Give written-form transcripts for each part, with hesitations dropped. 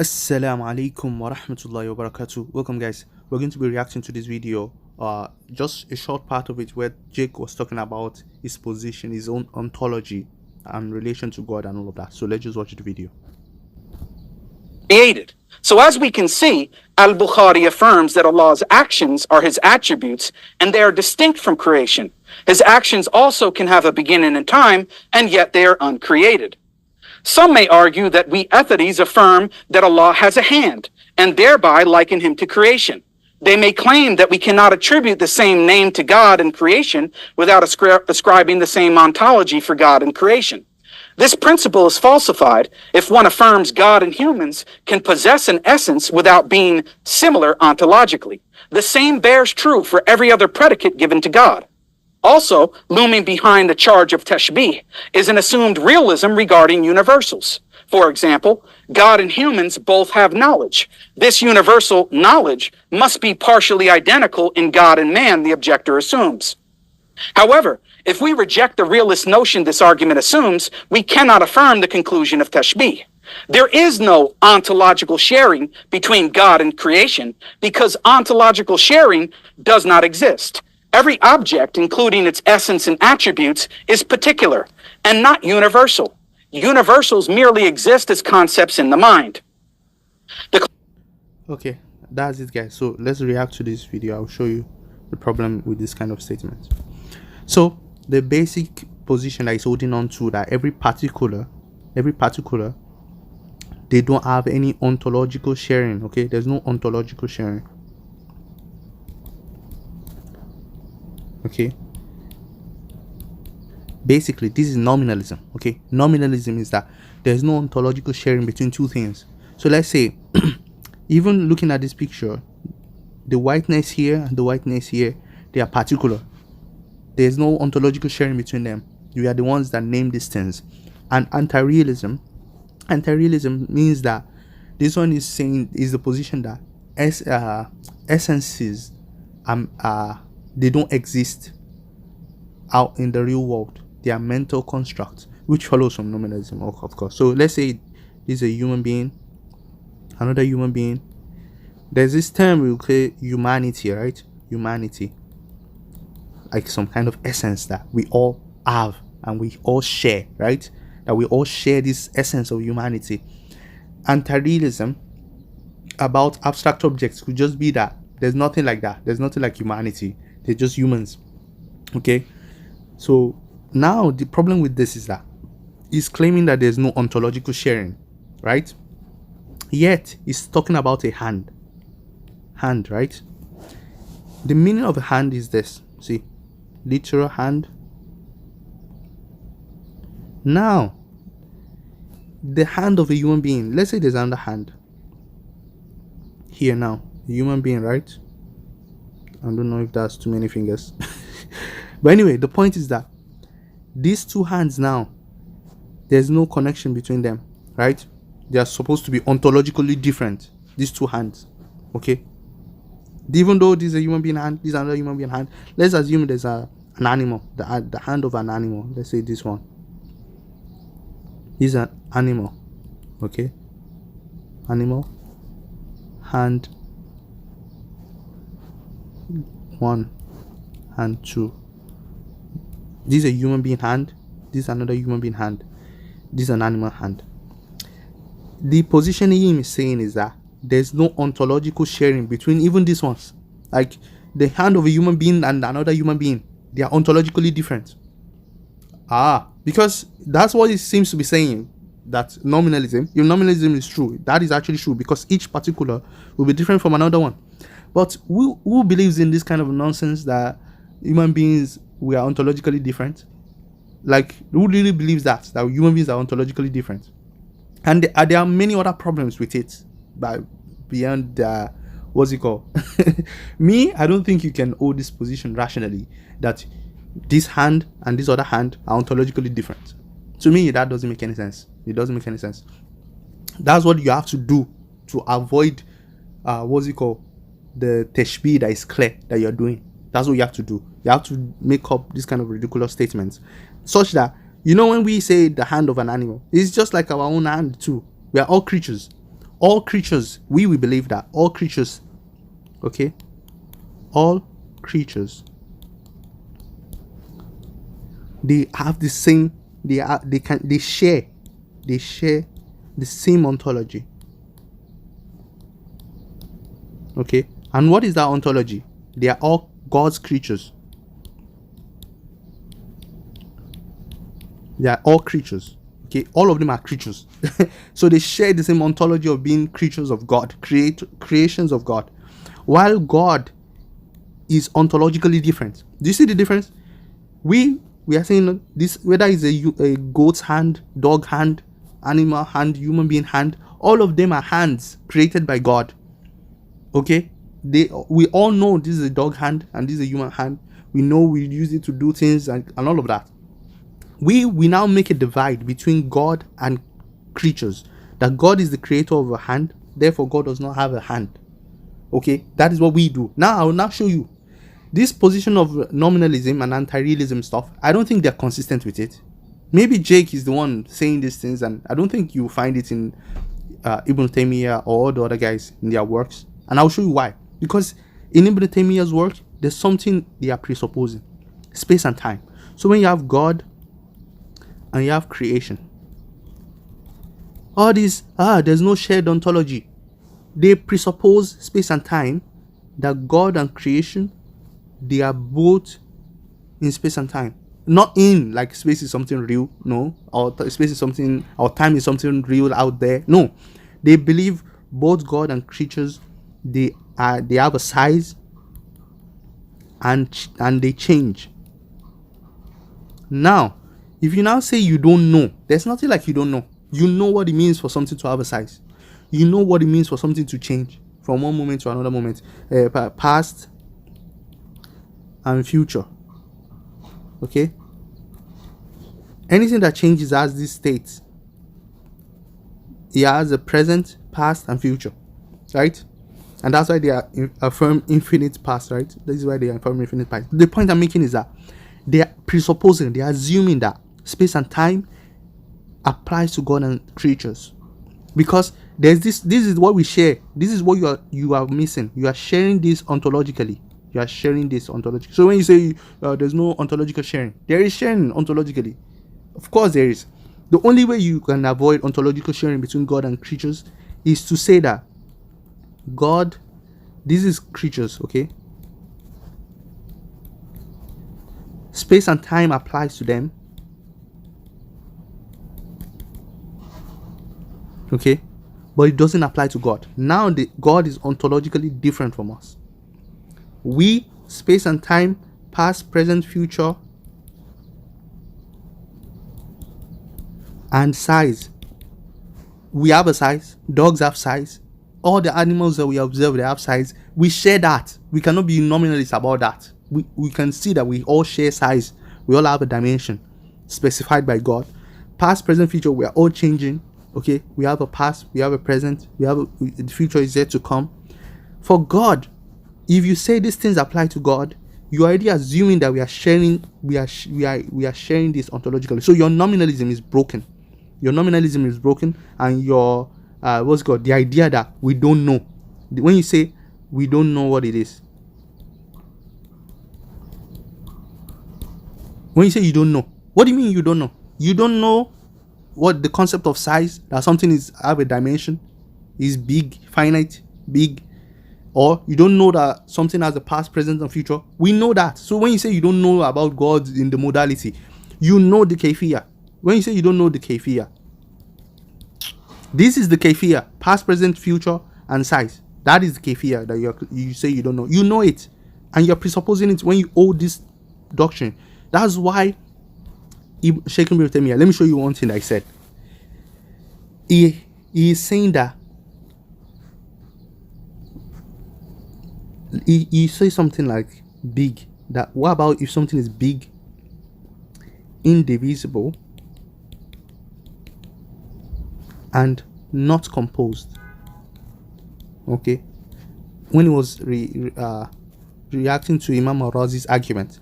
Assalamu alaikum wa rahmatullahi wa barakatuh. Welcome, guys. We're going to be reacting to this video. Just a short part of it where Jake was talking about his position, his own ontology, and relation to God and all of that. So let's just watch the video. Created. So as we can see, Al-Bukhari affirms that Allah's actions are his attributes and they are distinct from creation. His actions also can have a beginning in time, and yet they are uncreated. Some may argue that we Athadis affirm that Allah has a hand, and thereby liken him to creation. They may claim that we cannot attribute the same name to God and creation without ascribing the same ontology for God and creation. This principle is falsified if one affirms God and humans can possess an essence without being similar ontologically. The same bears true for every other predicate given to God. Also, looming behind the charge of tashbih is an assumed realism regarding universals. For example, God and humans both have knowledge. This universal knowledge must be partially identical in God and man, the objector assumes. However, if we reject the realist notion this argument assumes, we cannot affirm the conclusion of tashbih. There is no ontological sharing between God and creation because ontological sharing does not exist. Every object, including its essence and attributes, is particular and not universal. Universals merely exist as concepts in the mind. Okay, that's it, guys. So let's react to this video. I'll show you the problem with this kind of statement. So the basic position that is holding on to that every particular, they don't have any ontological sharing. Okay, there's no ontological sharing. Okay, basically this is nominalism. Okay, nominalism is that there's no ontological sharing between two things. So let's say even looking at this picture, the whiteness here and the whiteness here, they are particular. There's no ontological sharing between them. We are the ones that name these things. And anti-realism means that this one is saying, is the position that essences they don't exist out in the real world. They are mental constructs, which follows from nominalism, of course. So let's say this is a human being, another human being. There's this term we call humanity, right? Humanity, like some kind of essence that we all have and we all share, right? That we all share this essence of humanity. Anti-realism about abstract objects could just be that there's nothing like that. There's nothing like humanity. They're just humans. Okay, so now the problem with this is that he's claiming that there's no ontological sharing, right? Yet he's talking about a hand, right? The meaning of a hand is this. See, literal hand. Now the hand of a human being, let's say there's another hand here. Now a human being, right? I don't know if that's too many fingers. But anyway, the point is that these two hands now, there's no connection between them, right? They are supposed to be ontologically different, these two hands. Okay, even though this is a human being hand, this is another human being hand, let's assume there's an animal, the hand of an animal. Let's say this one. This is an animal. Okay, animal, hand 1 and 2. This is a human being hand, this is another human being hand, this is an animal hand. The position him is saying is that there's no ontological sharing between even these ones. Like the hand of a human being and another human being, they are ontologically different. Because that's what it seems to be saying, that nominalism, if nominalism is true, that is actually true, because each particular will be different from another one. But who believes in this kind of nonsense that human beings, we are ontologically different? Like, who really believes that human beings are ontologically different? And there are many other problems with it, but beyond what's it called? Me, I don't think you can hold this position rationally, that this hand and this other hand are ontologically different. To me, that doesn't make any sense. It doesn't make any sense. That's what you have to do to avoid what's it called? The tashbih that is clear that you're doing. That's what you have to do. You have to make up this kind of ridiculous statements, such that, you know, when we say the hand of an animal, it's just like our own hand too. We are all creatures. all creatures, we believe that all creatures, okay, all creatures, they have the same, they share the same ontology. Okay, and what is that ontology? They are all God's creatures. They are all creatures. Okay, all of them are creatures. So they share the same ontology of being creatures of God, creations of God, while God is ontologically different. Do you see the difference? We are saying this, whether it's a goat's hand, dog hand, animal hand, human being hand, all of them are hands created by God. Okay, we all know this is a dog hand and this is a human hand. We know we use it to do things and all of that. We now make a divide between God and creatures, that God is the creator of a hand, therefore God does not have a hand. Okay, that is what we do. Now I will now show you this position of nominalism and anti-realism stuff. I don't think they're consistent with it. Maybe Jake is the one saying these things, and I don't think you find it in Ibn Taymiyah or the other guys in their works. And I'll show you why. Because in Ibn Taymiyah's work, there's something they are presupposing: space and time. So when you have God and you have creation, all these, there's no shared ontology. They presuppose space and time, that God and creation, they are both in space and time. Not in like space is something real, no, or space is something, or time is something real out there. No, they believe both God and creatures, they have a size and they change. Now, if you now say you don't know, there's nothing like you don't know. You know what it means for something to have a size. You know what it means for something to change from one moment to another moment, past and future. Okay, anything that changes has these states. It has a present, past, and future, right? And that's why they are affirm infinite past, right? This is why they affirm infinite past. The point I'm making is that they are presupposing, they are assuming that space and time applies to God and creatures, because there's this is what we share. This is what you are missing. You are sharing this ontologically. You are sharing this ontologically. So when you say there's no ontological sharing, there is sharing ontologically. Of course there is. The only way you can avoid ontological sharing between God and creatures is to say that God, this is creatures, okay? Space and time applies to them. Okay? But it doesn't apply to God. Now God is ontologically different from us. We, space and time, past, present, future, and size. We have a size. Dogs have size. All the animals that we observe, they have size. We share that. We cannot be nominalist about that. We can see that we all share size. We all have a dimension specified by God. Past, present, future, we are all changing. Okay, we have a past, we have a present, the future is yet to come. For God, if you say these things apply to God, you're already assuming that we are sharing this ontologically. So your nominalism is broken. Your nominalism is broken, and your the idea that we don't know. When you say we don't know what it is, when you say you don't know, what do you mean you don't know? You don't know what the concept of size, that something is have a dimension, is big, finite, big, or you don't know that something has a past, present, and future. We know that. So when you say you don't know about God in the modality, you know the kayfiya. When you say you don't know the kayfiya, this is the kayfiya: past, present, future, and size. That is the kayfiya that you say you don't know. You know it, and you're presupposing it when you hold this doctrine. That's why Sheikh Ibn Taymiyah, let me show you one thing I said. He is saying that he says something like big. That what about if something is big, indivisible, and not composed? Okay, when he was reacting to Imam al-Razi's argument,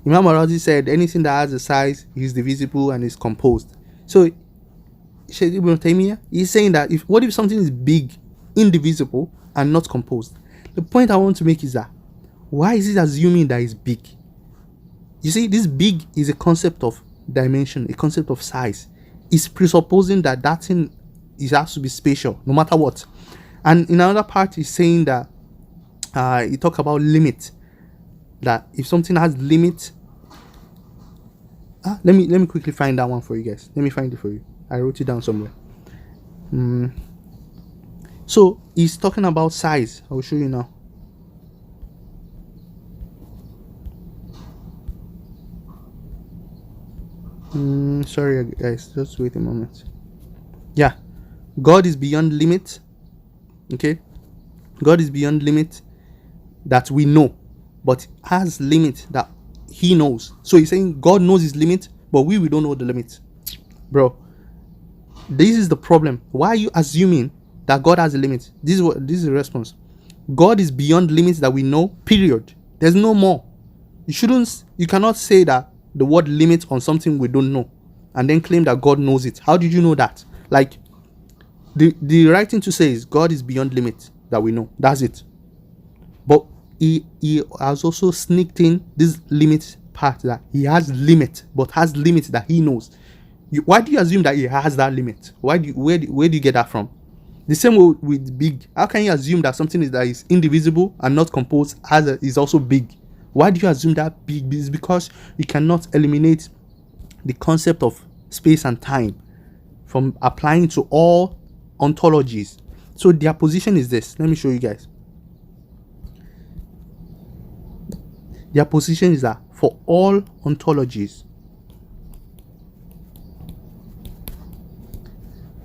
Imam al-Razi said anything that has a size is divisible and is composed. So Shaykh Ibn Taymiyyah is saying that what if something is big indivisible and not composed. The point I want to make is that why is it assuming that it's big? You see, this big is a concept of dimension, a concept of size. It's presupposing that that thing has to be spatial, no matter what. And in another part, it's saying that you talk about limit. That if something has limit, let me quickly find that one for you guys. Let me find it for you. I wrote it down somewhere. So he's talking about size. I will show you now. Sorry guys, just wait a moment. Yeah, God is beyond limit. Okay, God is beyond limit that we know, but has limit that he knows. So he's saying God knows his limit, but we don't know the limit. Bro, this is the problem. Why are you assuming that God has a limit? This is the response. God is beyond limits that we know, period. There's no more. You cannot say that the word limit on something we don't know and then claim that God knows it. How did you know that? Like, the right thing to say is God is beyond limit that we know. That's it. But he has also sneaked in this limit part, that he has limit, but has limit that he knows. Why do you assume that he has that limit? Where do you get that from? The same way with big. How can you assume that something that is indivisible and not composed is also big? Why do you assume that big? It's because you cannot eliminate the concept of space and time from applying to all ontologies. So their position is this. Let me show you guys. Their position is that for all ontologies,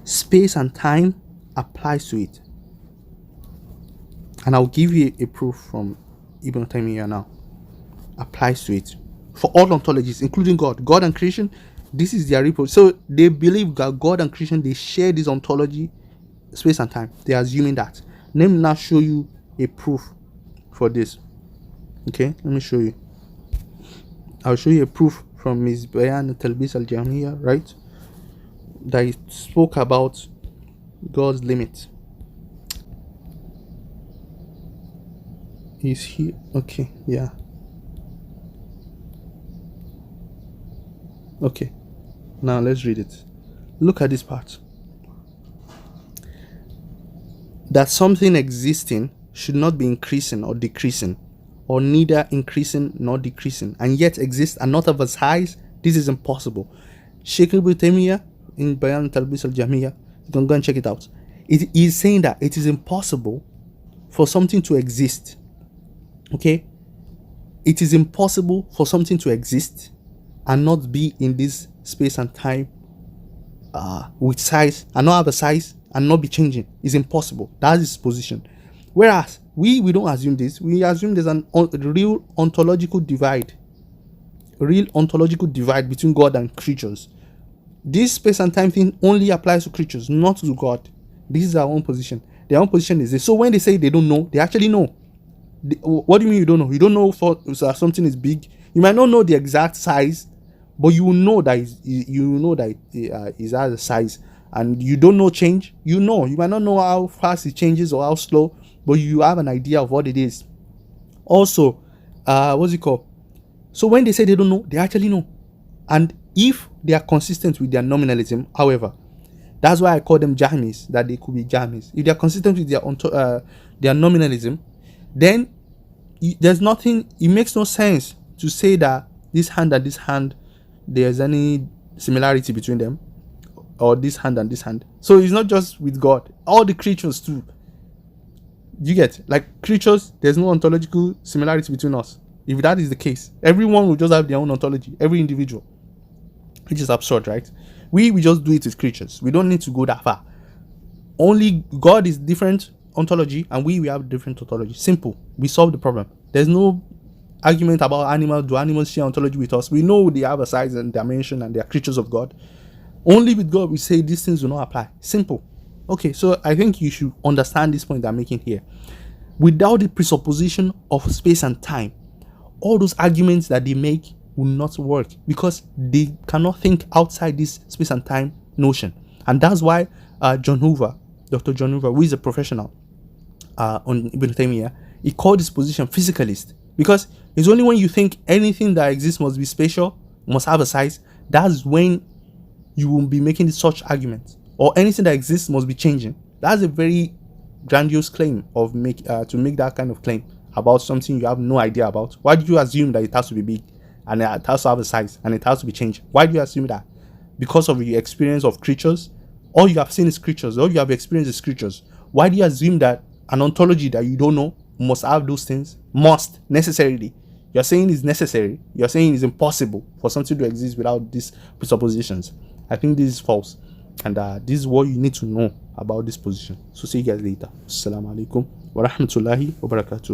space and time applies to it. And I'll give you a proof from Ibn Taymiyah now. Applies to it. For all ontologies, including God and creation, this is their report. So they believe that God and creation, they share this ontology, space and time. They are assuming that. Let me now show you a proof for this. Okay, let me show you. I'll show you a proof from Ms. Bayan Talbis al-Jamiyah, right? That he spoke about God's limit. He's here. Okay, yeah. Okay, now let's read it. Look at this part. That something existing should not be increasing or decreasing, or neither increasing nor decreasing, and yet exist and not of a size. This is impossible. Sheikh Ibn Taymiyah in Bayan Talbis al-Jamiyah, you can go and check it out. It is saying that it is impossible for something to exist. Okay, it is impossible for something to exist and not be in this space and time with size, and not have a size and not be changing. It's impossible. That's his position. Whereas we don't assume this. We assume there's a real ontological divide between God and creatures. This space and time thing only applies to creatures, not to God. This is our own position. Their own position is this. So when they say they don't know, they actually know. What do you mean you don't know? You don't know if something is big. You might not know the exact size, but you know that it has a size, and you don't know change. You might not know how fast it changes or how slow, but you have an idea of what it is. Also, what's it called? So when they say they don't know, they actually know. And if they are consistent with their nominalism, however, that's why I call them Jahmis, that they could be Jahmis. If they are consistent with their nominalism, then there's nothing, it makes no sense to say that this hand and this hand, there's any similarity between them, or this hand and this hand. So it's not just with God, all the creatures too. You get, like creatures, there's no ontological similarity between us. If that is the case, everyone will just have their own ontology, every individual, which is absurd, right? We just do it with creatures. We don't need to go that far. Only God is different ontology, and we have different ontology. Simple. We solve the problem. There's no argument about animals. Do animals share ontology with us? We know they have a size and dimension, and they are creatures of God. Only with God we say these things do not apply. Simple. Okay, so I think you should understand this point I'm making here. Without the presupposition of space and time, all those arguments that they make will not work, because they cannot think outside this space and time notion. And that's why John Hoover, Dr. John Hoover, who is a professional on Ibn Taymiyah, he called this position physicalist, because it's only when you think anything that exists must be spatial, must have a size, that's when you will be making such arguments, or anything that exists must be changing. That's a very grandiose claim of to make that kind of claim about something you have no idea about. Why do you assume that it has to be big and it has to have a size and it has to be changed? Why do you assume that? Because of your experience of creatures? All you have seen is creatures, all you have experienced is creatures. Why do you assume that an ontology that you don't know must have those things? Must, necessarily. You're saying it's necessary. You're saying it's impossible for something to exist without these presuppositions. I think this is false. And this is what you need to know about this position. So see you guys later. Assalamu alaikum wa rahmatullahi wa barakatuh.